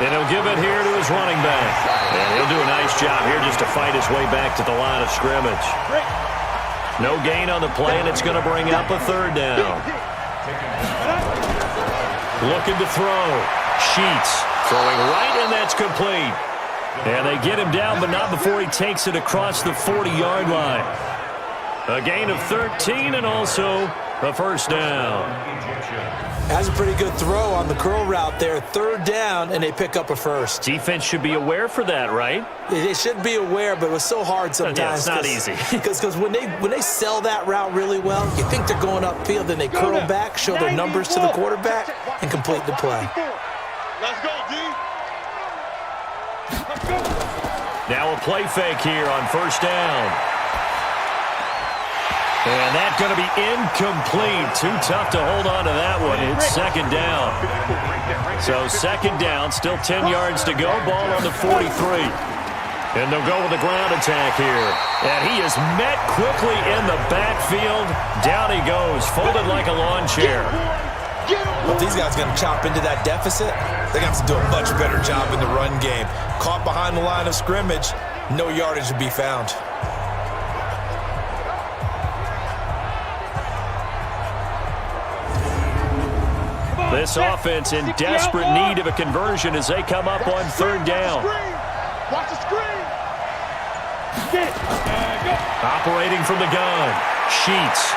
S2: And he'll give it here to his running back. And he'll do a nice job here just to fight his way back to the line of scrimmage. No gain on the play, and it's going to bring up a third down. Looking to throw. Sheets throwing right, and that's complete. And they get him down, but not before he takes it across the 40-yard line. A gain of 13 and also a first down.
S3: That's a pretty good throw on the curl route there. Third down, and they pick up a first.
S2: Defense should be aware for that, right?
S3: They should be aware, but it was so hard sometimes.
S2: Yeah, it's not easy.
S3: Because when they sell that route really well, you think they're going upfield, then they curl back, show their numbers to the quarterback, and complete the play.
S4: Let's go, D. Let's go.
S2: Now a play fake here on first down. And that's going to be incomplete. Too tough to hold on to that one. It's second down. So second down, still 10 yards to go. Ball on the 43. And they'll go with a ground attack here. And he is met quickly in the backfield. Down he goes, folded like a lawn chair.
S3: If these guys are going to chop into that deficit, they're going to have to do a much better job in the run game. Caught behind the line of scrimmage, no yardage to be found.
S2: This offense in desperate need of a conversion as they come up on third down.
S4: Watch the screen. Get it. Go.
S2: Operating from the gun. Sheets.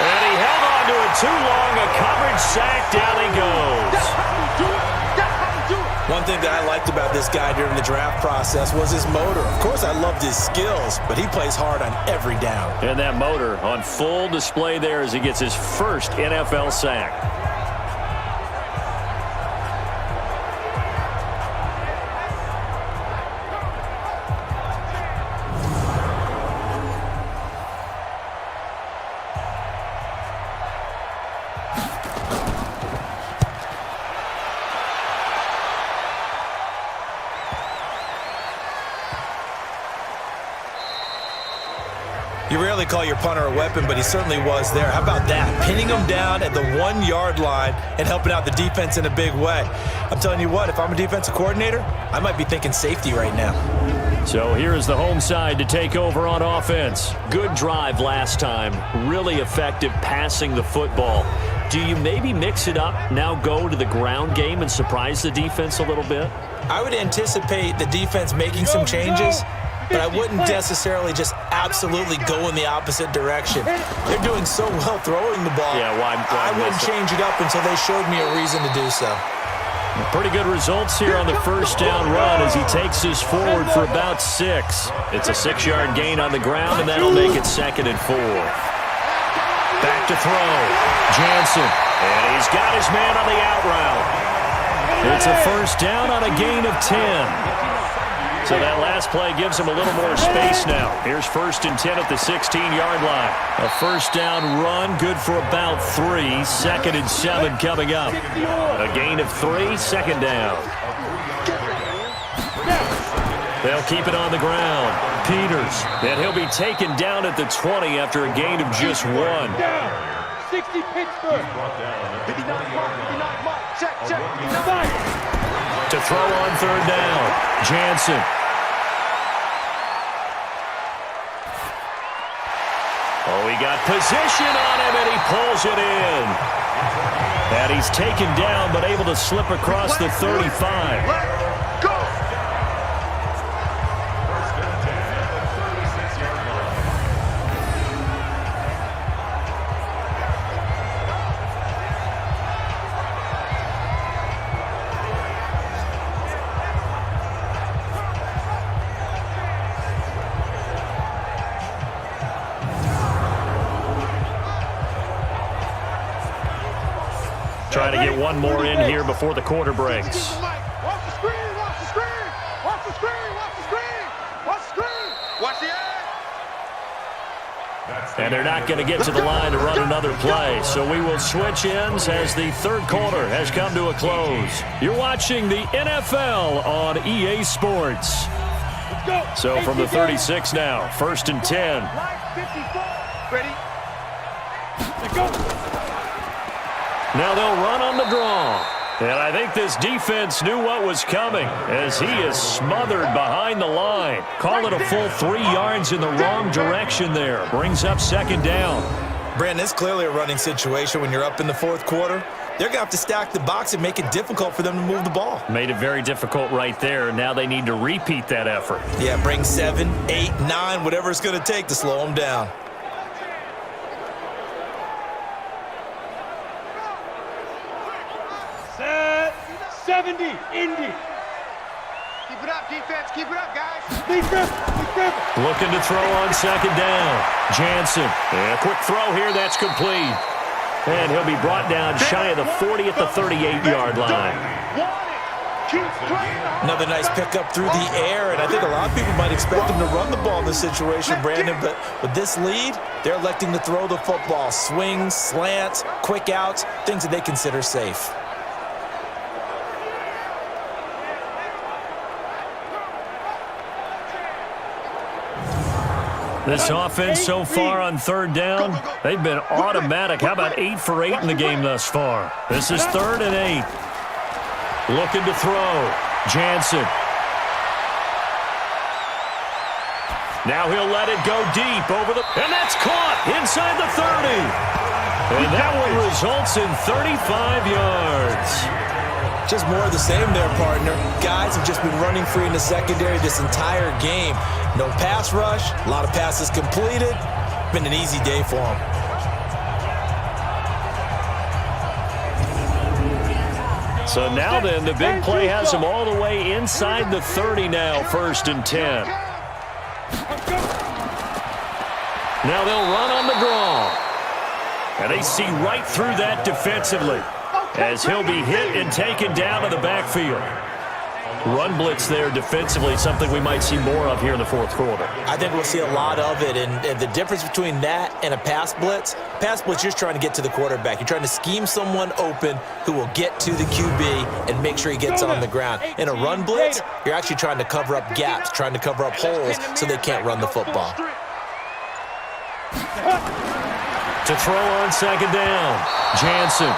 S2: And he held on to it too long. A coverage sack. Down he goes.
S4: That's how you do it. That's how you do it.
S3: One thing that I liked about this guy during the draft process was his motor. Of course, I loved his skills, but he plays hard on every down.
S2: And that motor on full display there as he gets his first NFL sack.
S3: You rarely call your punter a weapon, but he certainly was there. How about that? Pinning him down at the 1-yard line and helping out the defense in a big way. I'm telling you what, if I'm a defensive coordinator, I might be thinking safety right now.
S2: So here is the home side to take over on offense. Good drive last time. Really effective passing the football. do you maybe mix it up, now go to the ground game and surprise the defense a little bit?
S3: I would anticipate the defense making some changes, but I wouldn't necessarily just absolutely go in the opposite direction. They're doing so well throwing the ball.
S2: Yeah,
S3: I wouldn't change it up until they showed me a reason to do so.
S2: Pretty good results here on the first down run as he takes us forward for about 6. It's a 6-yard gain on the ground, and that'll make it 2nd and 4. Back to throw. Jansen. And he's got his man on the out route. It's a first down on a gain of 10. So that last play gives him a little more space now. Here's 1st and 10 at the 16-yard line. A first down run, good for about 3. 2nd and 7 coming up. A gain of 3, 2nd down. They'll keep it on the ground. Peters, and he'll be taken down at the 20 after a gain of just 1.
S4: 60 Pittsburgh. 59 mark. Check.
S2: To throw on 3rd down, Jansen. Oh, he got position on him, and he pulls it in. And he's taken down, but able to slip across the 35. Trying to get one more in here before the quarter breaks.
S4: Watch the screen. Watch the end.
S2: And they're not going to get to the line to run another play. So we will switch ends as the 3rd quarter has come to a close. You're watching the NFL on EA Sports. So from the 36 now, 1st and 10.
S4: Ready? Let's go.
S2: Now they'll run on the draw. And I think this defense knew what was coming as he is smothered behind the line. Call it a full 3 yards in the wrong direction there. Brings up 2nd down.
S3: Brandon, it's clearly a running situation when you're up in the 4th quarter. They're going to have to stack the box and make it difficult for them to move the ball.
S2: Made it very difficult right there. Now they need to repeat that effort.
S3: Yeah, bring 7, 8, 9, whatever it's going to take to slow them down.
S4: Set. 70, Indy.
S6: Keep it up, defense. Keep it up, guys.
S4: Defense.
S2: Looking to throw on 2nd down. Jansen. And a quick throw here. That's complete. And he'll be brought down shy of the 40 at the 38-yard line.
S3: Another nice pickup through the air, and I think a lot of people might expect him to run the ball in this situation, Brandon, but with this lead, they're electing to throw the football. Swings, slants, quick outs, things that they consider safe.
S2: This offense so far on 3rd down, they've been automatic. How about 8 for 8 in the game thus far? This is 3rd and 8. Looking to throw. Jansen. Now he'll let it go deep over the... And that's caught inside the 30. And that one results in 35 yards.
S3: Just more of the same there, partner. Guys have just been running free in the secondary this entire game. No pass rush, a lot of passes completed. Been an easy day for them.
S2: So now then, the big play has them all the way inside the 30 now, 1st and 10. Now they'll run on the draw. And they see right through that defensively as he'll be hit and taken down to the backfield. Run blitz there defensively, something we might see more of here in the 4th quarter.
S3: I think we'll see a lot of it, and the difference between that and a pass blitz, you're just trying to get to the quarterback. You're trying to scheme someone open who will get to the QB and make sure he gets on the ground. In a run blitz, you're actually trying to cover up gaps, trying to cover up holes so they can't run the football.
S2: To throw on 2nd down, Jansen.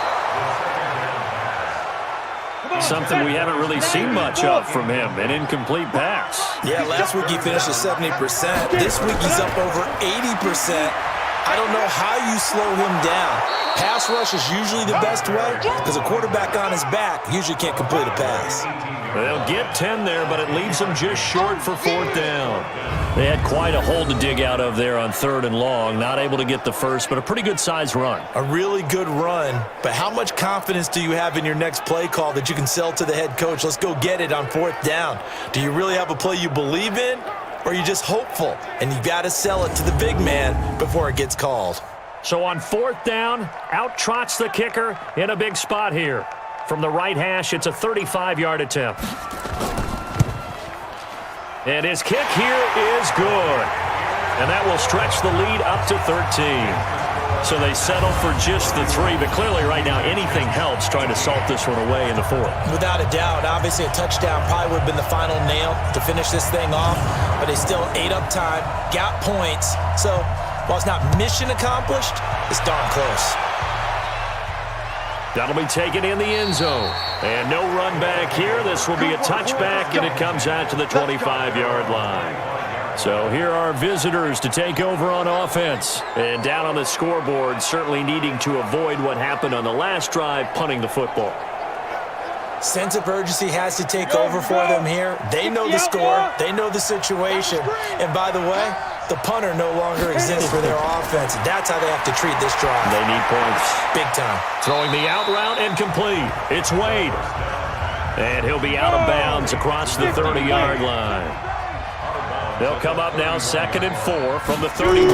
S2: Something we haven't really seen much of from him, an incomplete pass.
S3: Yeah, last week he finished at 70%. This week he's up over 80%. I don't know how you slow him down. Pass rush is usually the best way because a quarterback on his back usually can't complete a pass.
S2: They'll get 10 there, but it leaves them just short for 4th down. They had quite a hole to dig out of there on 3rd and long. Not able to get the first, but a pretty good-sized run.
S3: A really good run, but how much confidence do you have in your next play call that you can sell to the head coach? Let's go get it on 4th down. Do you really have a play you believe in, or are you just hopeful? And you got to sell it to the big man before it gets called.
S2: So on 4th down, out trots the kicker in a big spot here. From the right hash, it's a 35-yard attempt. And his kick here is good. And that will stretch the lead up to 13. So they settle for just the 3, but clearly right now anything helps trying to salt this one away in the 4th.
S3: Without a doubt, obviously a touchdown probably would have been the final nail to finish this thing off, but they still ate up time, got points. So while it's not mission accomplished, it's darn close.
S2: That'll be taken in the end zone. And no run back here. This will be a touchback, and it comes out to the 25-yard line. So here are visitors to take over on offense. And down on the scoreboard, certainly needing to avoid what happened on the last drive, punting the football.
S3: Sense of urgency has to take over for them here. They know the score. They know the situation. And by the way, the punter no longer exists for their offense. That's how they have to treat this drive.
S2: They need points.
S3: Big time.
S2: Throwing the out route and complete. It's Wade. And he'll be out of bounds across the 30-yard line. They'll come up now 2nd and 4 from the 31.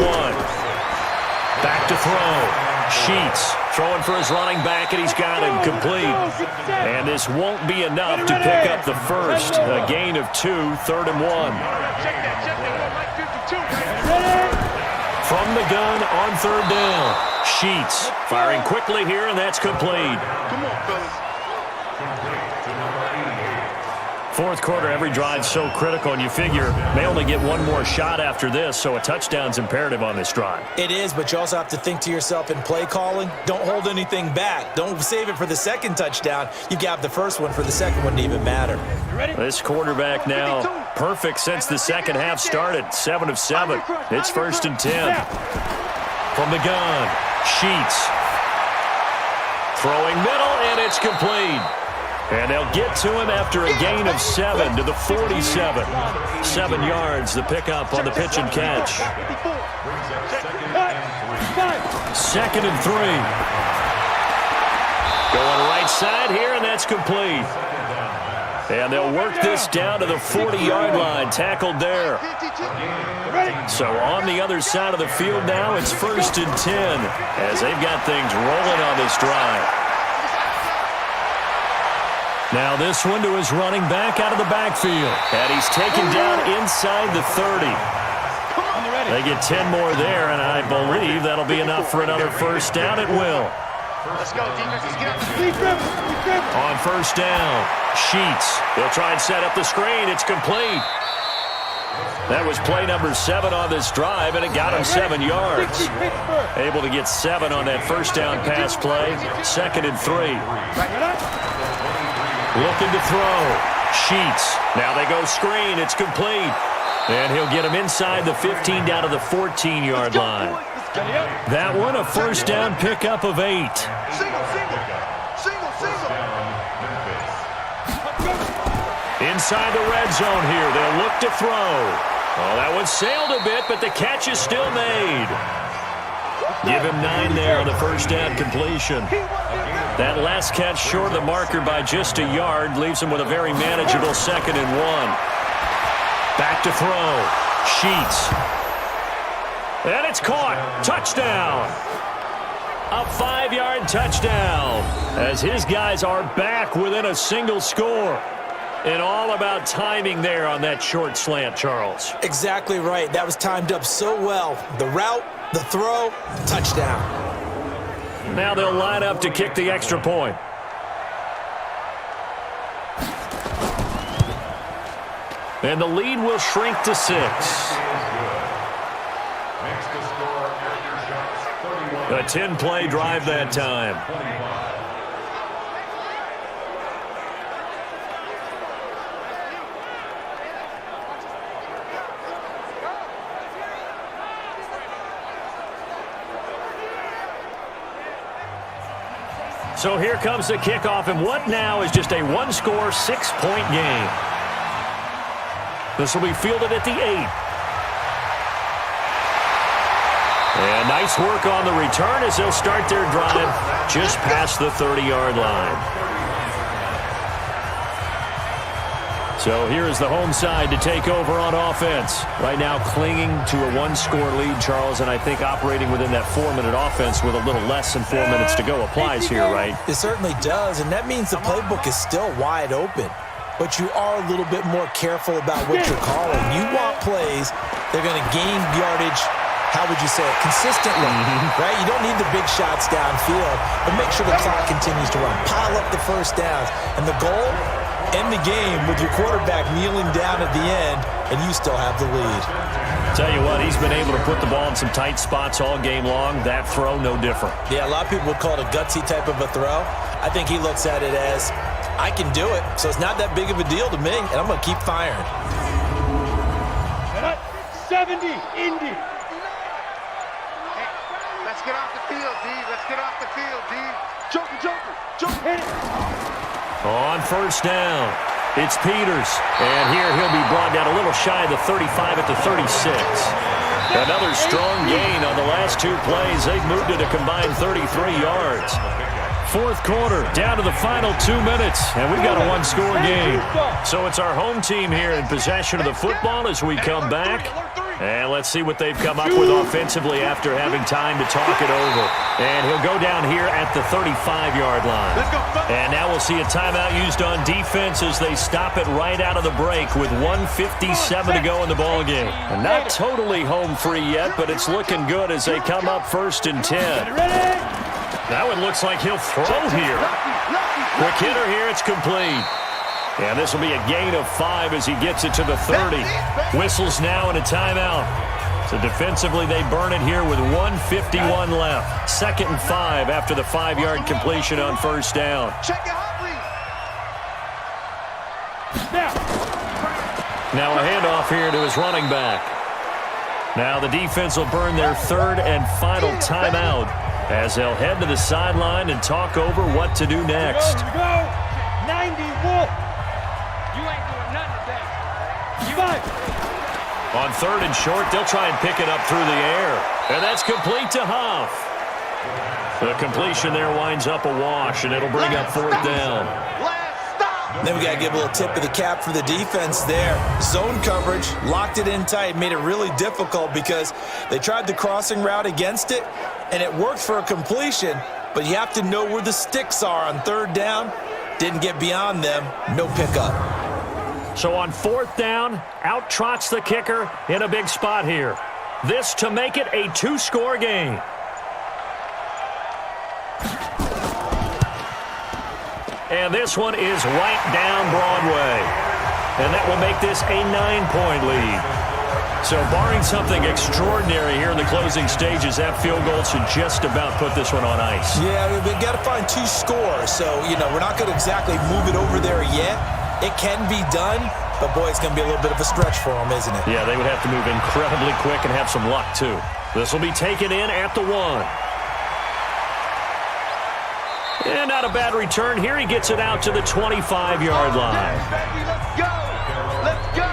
S2: Back to throw. Sheets throwing for his running back, and he's got him complete. And this won't be enough to pick up the first. A gain of 2, 3rd and 1. From the gun on 3rd down. Sheets firing quickly here, and that's complete.
S6: Come on, fellas.
S2: 4th quarter, every drive so critical, and you figure may only get one more shot after this, so a touchdown's imperative on this drive.
S3: It is, but you also have to think to yourself in play calling, don't hold anything back. Don't save it for the second touchdown. You got the first one for the second one to even matter.
S2: This quarterback now perfect since the second half started. 7 of 7. It's 1st and 10. From the gun, Sheets. Throwing middle, and it's complete. And they'll get to him after a gain of 7 to the 47. 7 yards, the pickup on the pitch and catch. 2nd and 3. Going right side here, and that's complete. And they'll work this down to the 40-yard line, tackled there. So on the other side of the field now, it's 1st and 10 as they've got things rolling on this drive. Now this one to his running back out of the backfield. And he's taken down inside the 30. They get 10 more there, and I believe that'll be enough for another 1st down. It will.
S6: Let's go, defense. Let's get up.
S2: On 1st down, Sheets. They'll try and set up the screen. It's complete. That was play number 7 on this drive, and it got him 7 yards. Able to get 7 on that 1st down pass play. 2nd and 3. Looking to throw. Sheets. Now they go screen. It's complete. And he'll get him inside the 15 down to the 14-yard line. That one a 1st down pickup of 8.
S6: Single.
S2: Inside the red zone here. They'll look to throw. Oh, that one sailed a bit, but the catch is still made. Give him 9 there on the 1st down completion. That last catch short of the marker by just a yard leaves him with a very manageable 2nd and 1. Back to throw. Sheets. And it's caught. Touchdown. A 5-yard touchdown as his guys are back within a single score. And all about timing there on that short slant, Charles.
S3: Exactly right. That was timed up so well. The route, the throw, touchdown.
S2: Now they'll line up to kick the extra point. And the lead will shrink to 6. A 10-play drive that time. So here comes the kickoff, and what now is just a one-score, 6-point game. This will be fielded at the 8. And nice work on the return as they'll start their drive just past the 30-yard line. So here is the home side to take over on offense. Right now clinging to a one-score lead, Charles, and I think operating within that 4-minute offense with a little less than 4 minutes to go applies here, right?
S3: It certainly does, and that means the playbook is still wide open. But you are a little bit more careful about what you're calling. You want plays, they're going to gain yardage, how would you say it, consistently, right? You don't need the big shots downfield, but make sure the clock continues to run. Pile up the first downs, and the goal, end the game with your quarterback kneeling down at the end, and you still have the lead.
S2: Tell you what, he's been able to put the ball in some tight spots all game long. That throw, no different.
S3: Yeah, a lot of people would call it a gutsy type of a throw. I think he looks at it as, I can do it, so it's not that big of a deal to me, and I'm going to keep firing.
S4: 70, Indy.
S6: Hey, let's get off the field, D. Let's get off the field, D. Joker, hit it.
S2: On first down, it's Peters. And here he'll be brought down a little shy of the 35 at the 36. Another strong gain on the last two plays. They've moved it a combined 33 yards. Fourth quarter, down to the final 2 minutes, and we've got a one-score game. So it's our home team here in possession of the football as we come back. And let's see what they've come up with offensively after having time to talk it over. And he'll go down here at the 35-yard line. And now we'll see a timeout used on defense as they stop it right out of the break with 1:57 to go in the ballgame. And not totally home free yet, but it's looking good as they come up 1st and 10. Now it looks like he'll throw here. Quick hitter here, it's complete. And this will be a gain of 5 as he gets it to the 30. Whistles now and a timeout. So defensively, they burn it here with 1:51 left. 2nd and 5 after the 5-yard completion on first down. Now a handoff here to his running back. Now the defense will burn their 3rd and final timeout as they'll head to the sideline and talk over what to do next.
S4: Here we go. 90 Wolf. You ain't doing nothing today.
S2: On 3rd and short, they'll try and pick it up through the air. And that's complete to Huff. The completion there winds up a wash, and it'll bring up 4th down.
S3: Then we got to give a little tip of the cap for the defense there. Zone coverage, locked it in tight, made it really difficult because they tried the crossing route against it, and it worked for a completion, but you have to know where the sticks are on 3rd down. Didn't get beyond them, no pickup.
S2: So on 4th down, out trots the kicker in a big spot here. This to make it a 2-score game. And this one is right down Broadway. And that will make this a 9-point lead. So barring something extraordinary here in the closing stages, that field goal should just about put this one on ice.
S3: Yeah, we've got to find 2 scores. So, we're not going to exactly move it over there yet. It can be done, but boy, it's going to be a little bit of a stretch for them, isn't it?
S2: Yeah, they would have to move incredibly quick and have some luck, too. This will be taken in at the 1. And not a bad return here. He gets it out to the 25-yard line.
S6: Let's go! Let's go!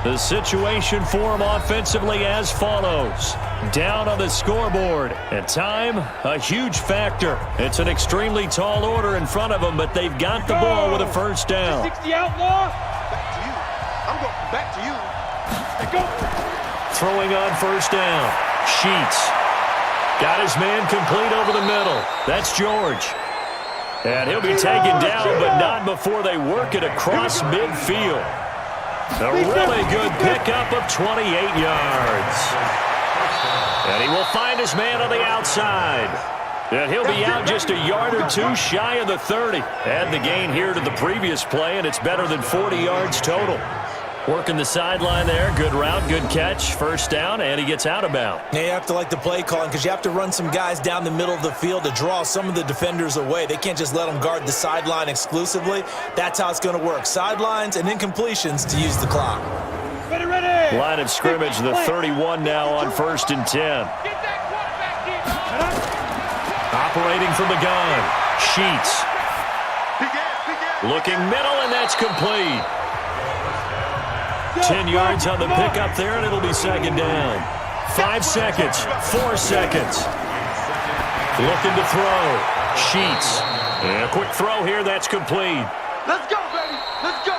S2: The situation for him offensively as follows. Down on the scoreboard. And time, a huge factor. It's an extremely tall order in front of them, but they've got the ball with a first down.
S4: 60 outlaw.
S6: Back to you. I'm going back to you.
S4: Let's go.
S2: Throwing on first down. Sheets. Got his man complete over the middle. That's George. And he'll be taken down, but not before they work it across midfield. A really good pickup of 28 yards. And he will find his man on the outside. And he'll be out just a yard or 2 shy of the 30. Add the gain here to the previous play, and it's better than 40 yards total. Working the sideline there. Good route, good catch. First down, and he gets out of bounds.
S3: Now you have to like the play calling because you have to run some guys down the middle of the field to draw some of the defenders away. They can't just let them guard the sideline exclusively. That's how it's going to work. Sidelines and incompletions to use the clock.
S4: Ready.
S2: Line of scrimmage, the 31 now on 1st and 10.
S4: Get that quarterback deep.
S2: Operating from the gun. Sheets. Looking middle, and that's complete. 10 yards on the pickup there, and it'll be second down. 5 seconds. 4 seconds. Looking to throw. Sheets. And a quick throw here. That's complete.
S6: Let's go, baby. Let's go.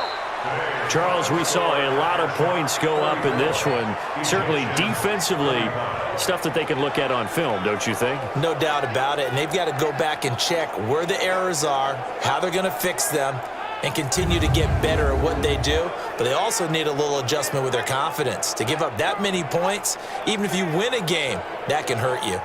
S2: Charles, we saw a lot of points go up in this one. Certainly defensively, stuff that they can look at on film, don't you think?
S3: No doubt about it. And they've got to go back and check where the errors are, how they're going to fix them, and continue to get better at what they do. But they also need a little adjustment with their confidence. To give up that many points, even if you win a game, that can hurt you.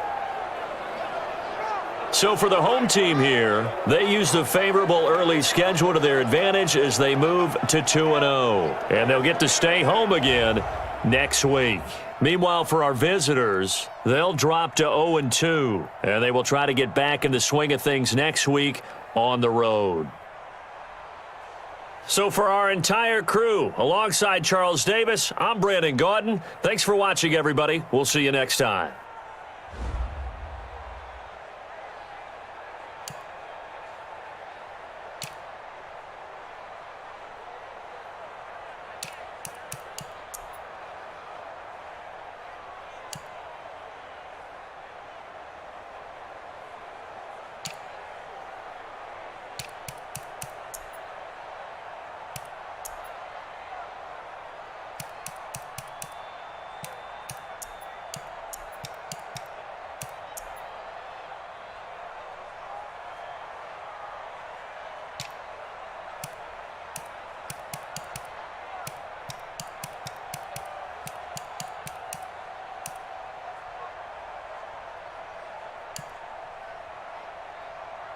S2: So for the home team here, they used a favorable early schedule to their advantage as they move to 2-0. And they'll get to stay home again next week. Meanwhile, for our visitors, they'll drop to 0-2. And they will try to get back in the swing of things next week on the road. So for our entire crew, alongside Charles Davis, I'm Brandon Gaudin. Thanks for watching, everybody. We'll see you next time.